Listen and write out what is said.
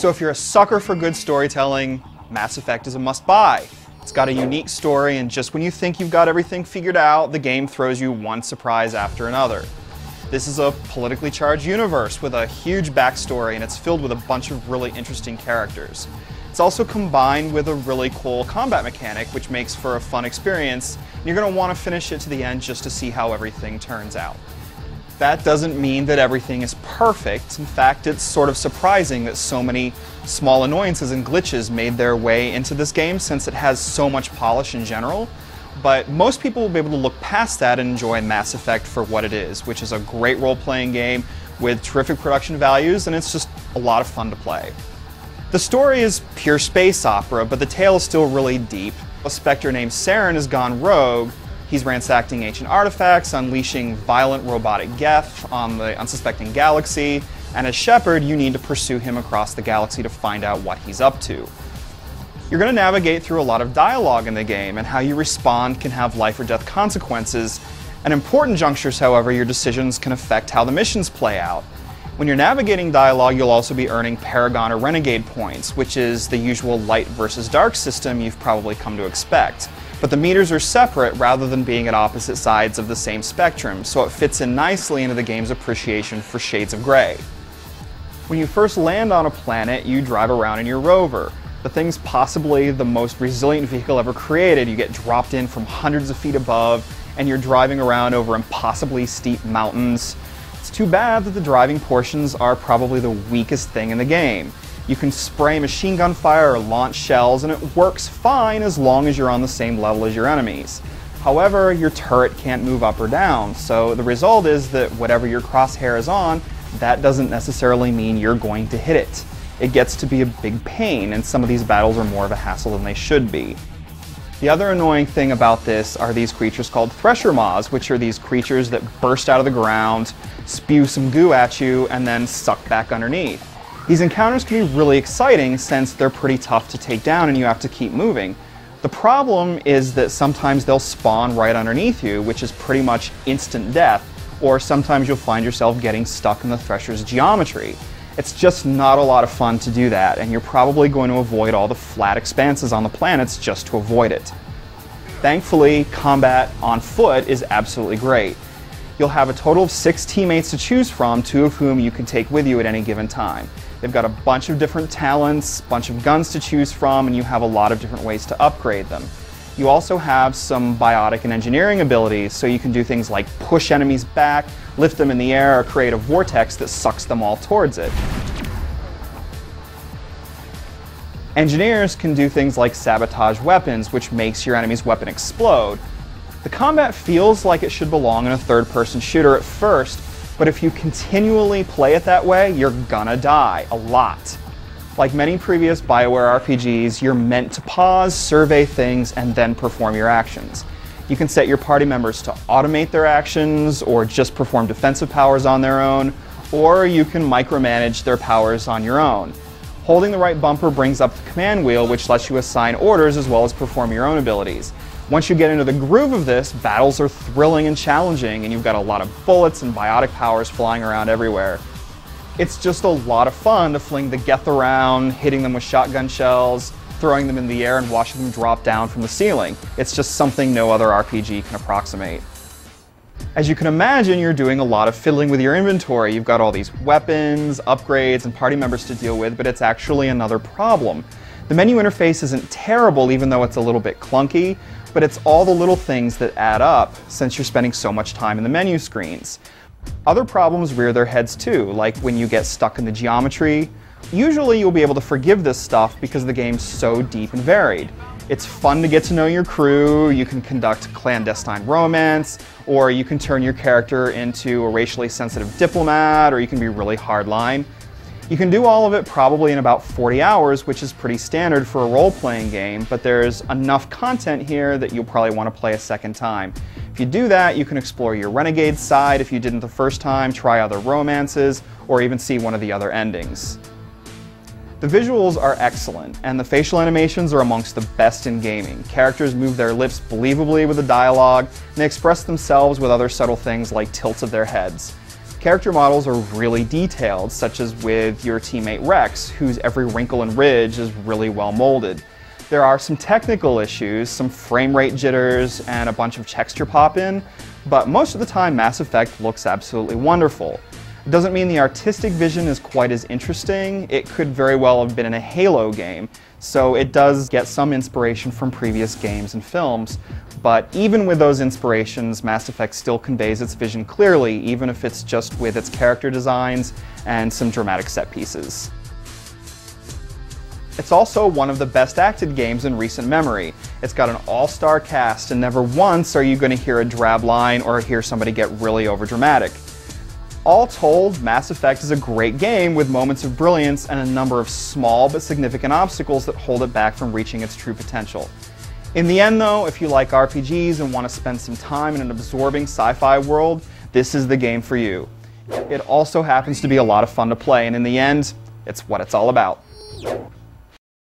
So if you're a sucker for good storytelling, Mass Effect is a must-buy. It's got a unique story, and just when you think you've got everything figured out, the game throws you one surprise after another. This is a politically charged universe with a huge backstory, and it's filled with a bunch of really interesting characters. It's also combined with a really cool combat mechanic, which makes for a fun experience, and you're going to want to finish it to the end just to see how everything turns out. That doesn't mean that everything is perfect. In fact, it's sort of surprising that so many small annoyances and glitches made their way into this game since it has so much polish in general. But most people will be able to look past that and enjoy Mass Effect for what it is, which is a great role-playing game with terrific production values, and it's just a lot of fun to play. The story is pure space opera, but the tale is still really deep. A Spectre named Saren has gone rogue. He's ransacking ancient artifacts, unleashing violent robotic Geth on the unsuspecting galaxy, and as Shepard, you need to pursue him across the galaxy to find out what he's up to. You're going to navigate through a lot of dialogue in the game, and how you respond can have life or death consequences. At important junctures, however, your decisions can affect how the missions play out. When you're navigating dialogue, you'll also be earning Paragon or Renegade points, which is the usual light versus dark system you've probably come to expect. But the meters are separate rather than being at opposite sides of the same spectrum, so it fits in nicely into the game's appreciation for shades of gray. When you first land on a planet, you drive around in your rover. The thing's possibly the most resilient vehicle ever created. You get dropped in from hundreds of feet above, and you're driving around over impossibly steep mountains. It's too bad that the driving portions are probably the weakest thing in the game. You can spray machine gun fire or launch shells, and it works fine as long as you're on the same level as your enemies. However, your turret can't move up or down, so the result is that whatever your crosshair is on, that doesn't necessarily mean you're going to hit it. It gets to be a big pain, and some of these battles are more of a hassle than they should be. The other annoying thing about this are these creatures called Thresher Maws, which are these creatures that burst out of the ground, spew some goo at you, and then suck back underneath. These encounters can be really exciting since they're pretty tough to take down and you have to keep moving. The problem is that sometimes they'll spawn right underneath you, which is pretty much instant death, or sometimes you'll find yourself getting stuck in the Thresher's geometry. It's just not a lot of fun to do that, and you're probably going to avoid all the flat expanses on the planets just to avoid it. Thankfully, combat on foot is absolutely great. You'll have a total of 6 teammates to choose from, 2 of whom you can take with you at any given time. They've got a bunch of different talents, a bunch of guns to choose from, and you have a lot of different ways to upgrade them. You also have some biotic and engineering abilities, so you can do things like push enemies back, lift them in the air, or create a vortex that sucks them all towards it. Engineers can do things like sabotage weapons, which makes your enemy's weapon explode. The combat feels like it should belong in a third-person shooter at first, but if you continually play it that way, you're gonna die, a lot. Like many previous BioWare RPGs, you're meant to pause, survey things, and then perform your actions. You can set your party members to automate their actions, or just perform defensive powers on their own, or you can micromanage their powers on your own. Holding the right bumper brings up the command wheel, which lets you assign orders as well as perform your own abilities. Once you get into the groove of this, battles are thrilling and challenging, and you've got a lot of bullets and biotic powers flying around everywhere. It's just a lot of fun to fling the Geth around, hitting them with shotgun shells, throwing them in the air and watching them drop down from the ceiling. It's just something no other RPG can approximate. As you can imagine, you're doing a lot of fiddling with your inventory. You've got all these weapons, upgrades, and party members to deal with, but it's actually another problem. The menu interface isn't terrible, even though it's a little bit clunky, but it's all the little things that add up since you're spending so much time in the menu screens. Other problems rear their heads too, like when you get stuck in the geometry. Usually you'll be able to forgive this stuff because the game's so deep and varied. It's fun to get to know your crew, you can conduct clandestine romance, or you can turn your character into a racially sensitive diplomat, or you can be really hardline. You can do all of it probably in about 40 hours, which is pretty standard for a role-playing game, but there's enough content here that you'll probably want to play a second time. If you do that, you can explore your Renegade side if you didn't the first time, try other romances, or even see one of the other endings. The visuals are excellent, and the facial animations are amongst the best in gaming. Characters move their lips believably with the dialogue, and they express themselves with other subtle things like tilts of their heads. Character models are really detailed, such as with your teammate Rex, whose every wrinkle and ridge is really well molded. There are some technical issues, some frame rate jitters, and a bunch of texture pop-in, but most of the time Mass Effect looks absolutely wonderful. It doesn't mean the artistic vision is quite as interesting. It could very well have been in a Halo game, so it does get some inspiration from previous games and films. But even with those inspirations, Mass Effect still conveys its vision clearly, even if it's just with its character designs and some dramatic set pieces. It's also one of the best acted games in recent memory. It's got an all-star cast, and never once are you going to hear a drab line or hear somebody get really overdramatic. All told, Mass Effect is a great game with moments of brilliance and a number of small but significant obstacles that hold it back from reaching its true potential. In the end though, if you like RPGs and want to spend some time in an absorbing sci-fi world, this is the game for you. It also happens to be a lot of fun to play, and in the end, it's what it's all about.